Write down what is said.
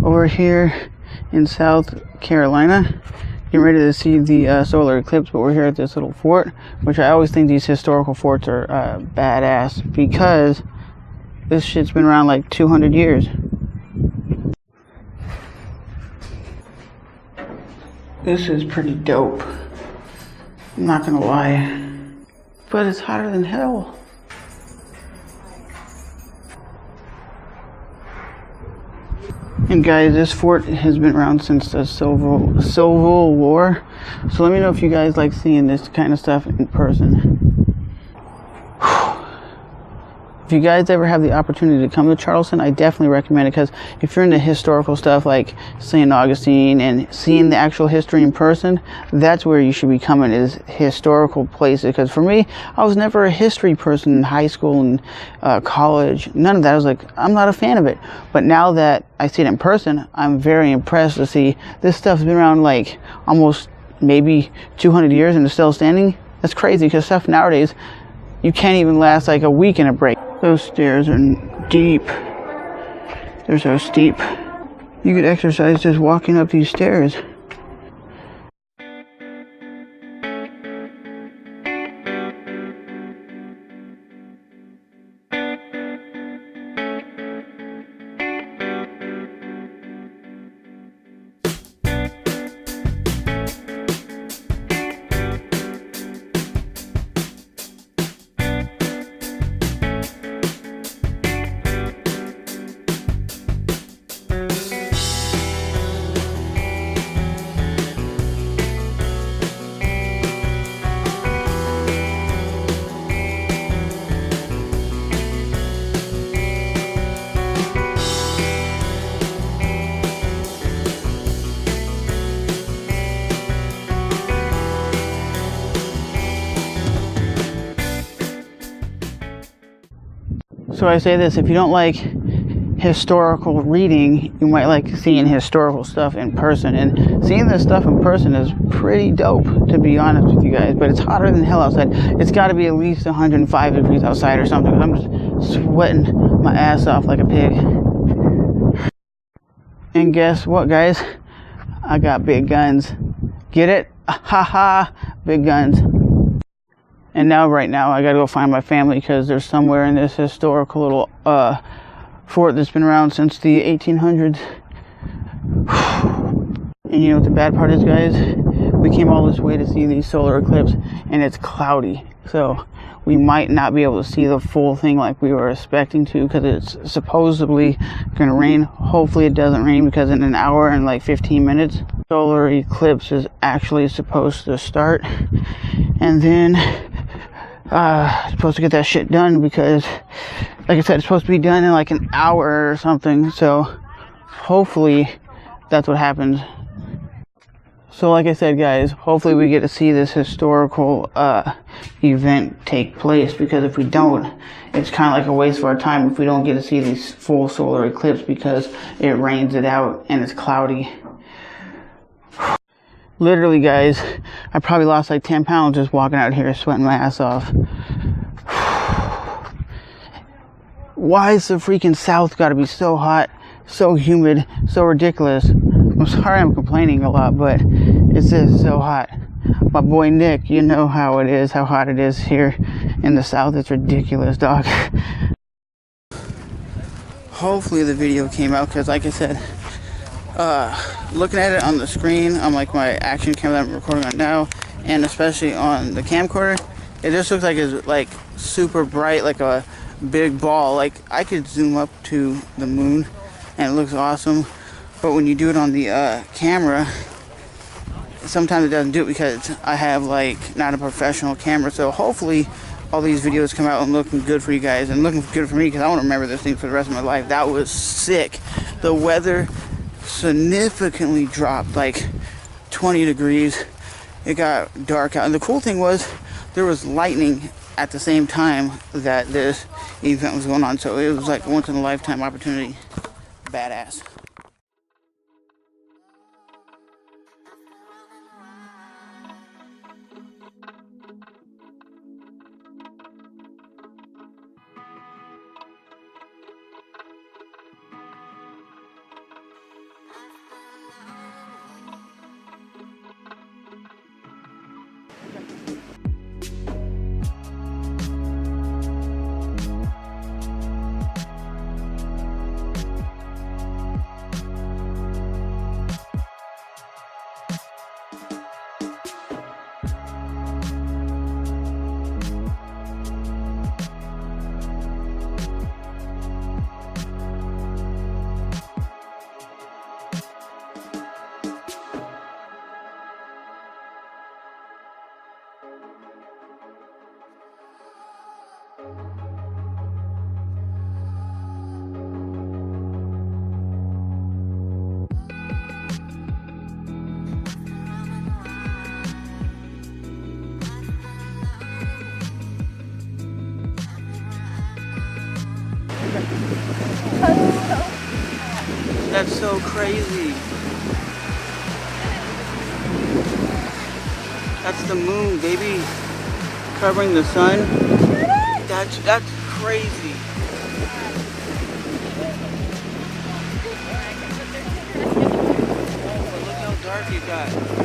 over here in South Carolina, getting ready to see the solar eclipse, but we're here at this little fort, which I always think these historical forts are badass because this shit's been around like 200 years. This is pretty dope, I'm not gonna lie, but it's hotter than hell. And guys, this fort has been around since the Civil War, so let me know if you guys like seeing this kind of stuff in person. If you guys ever have the opportunity to come to Charleston, I definitely recommend it, because if you're into historical stuff like St. Augustine and seeing the actual history in person, that's where you should be coming, is historical places. Because for me, I was never a history person in high school and college, none of that. I was like, I'm not a fan of it. But now that I see it in person, I'm very impressed to see this stuff's been around like almost maybe 200 years and it's still standing. That's crazy, because stuff nowadays, you can't even last like a week in a break. Those stairs are deep. They're so steep. You could exercise just walking up these stairs. So I say this, if you don't like historical reading, you might like seeing historical stuff in person. And seeing this stuff in person is pretty dope, to be honest with you guys. But it's hotter than hell outside. It's got to be at least 105 degrees outside or something. I'm just sweating my ass off like a pig. And guess what, guys? I got big guns. Get it? Ha ha! Big guns. And now, right now, I gotta go find my family, because they're somewhere in this historical little fort that's been around since the 1800s. And you know what the bad part is, guys? We came all this way to see the solar eclipse, and it's cloudy. So we might not be able to see the full thing like we were expecting to, because it's supposedly gonna rain. Hopefully it doesn't rain, because in an hour and like 15 minutes, solar eclipse is actually supposed to start. And then supposed to get that shit done, because like I said, it's supposed to be done in like an hour or something. So hopefully that's what happens. So like I said, guys, hopefully we get to see this historical event take place, because if we don't, it's kind of like a waste of our time if we don't get to see this full solar eclipse, because it rains it out and it's cloudy. Literally, guys, I probably lost like 10 pounds just walking out here sweating my ass off. Why is the freaking South gotta be so hot, so humid, so ridiculous? I'm sorry I'm complaining a lot, but it's just so hot. My boy Nick, you know how it is, how hot it is here in the South. It's ridiculous, dog. Hopefully the video came out, because like I said, looking at it on the screen on like my action camera that I'm recording on now, and especially on the camcorder, it just looks like it's like super bright, like a big ball. Like I could zoom up to the moon and it looks awesome, but when you do it on the camera, sometimes it doesn't do it, because I have like not a professional camera. So hopefully all these videos come out and looking good for you guys, and looking good for me, because I want to remember this thing for the rest of my life. That was sick. The weather significantly dropped, like 20 degrees. It got dark out, and the cool thing was there was lightning at the same time that this event was going on, so it was like a once in a lifetime opportunity. Badass. That's so crazy. That's the moon, baby. Covering the sun. That's crazy. Oh, look how dark it got.